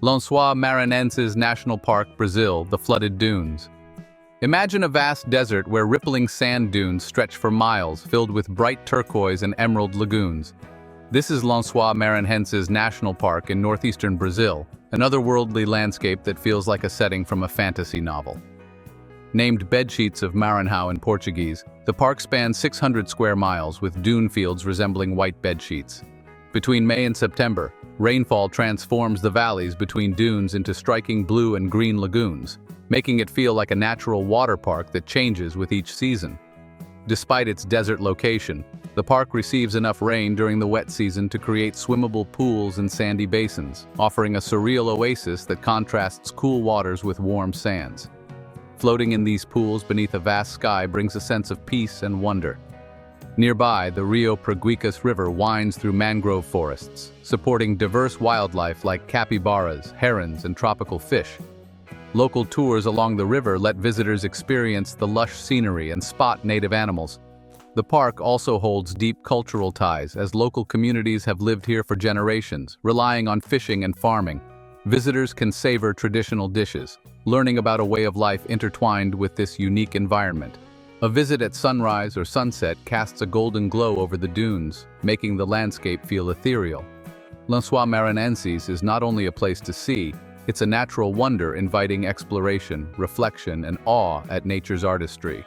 Lençóis Maranhenses National Park, Brazil, the flooded dunes. Imagine a vast desert where rippling sand dunes stretch for miles, filled with bright turquoise and emerald lagoons. This is Lençóis Maranhenses National Park in northeastern Brazil, an otherworldly landscape that feels like a setting from a fantasy novel. Named Bedsheets of Maranhão in Portuguese, the park spans 600 square miles with dune fields resembling white bedsheets. Between May and September, rainfall transforms the valleys between dunes into striking blue and green lagoons, making it feel like a natural water park that changes with each season. Despite its desert location, the park receives enough rain during the wet season to create swimmable pools and sandy basins, offering a surreal oasis that contrasts cool waters with warm sands. Floating in these pools beneath a vast sky brings a sense of peace and wonder. Nearby, the Rio Preguiças River winds through mangrove forests, supporting diverse wildlife like capybaras, herons, and tropical fish. Local tours along the river let visitors experience the lush scenery and spot native animals. The park also holds deep cultural ties, as local communities have lived here for generations, relying on fishing and farming. Visitors can savor traditional dishes, learning about a way of life intertwined with this unique environment. A visit at sunrise or sunset casts a golden glow over the dunes, making the landscape feel ethereal. Lençóis Maranhenses is not only a place to see, it's a natural wonder inviting exploration, reflection, and awe at nature's artistry.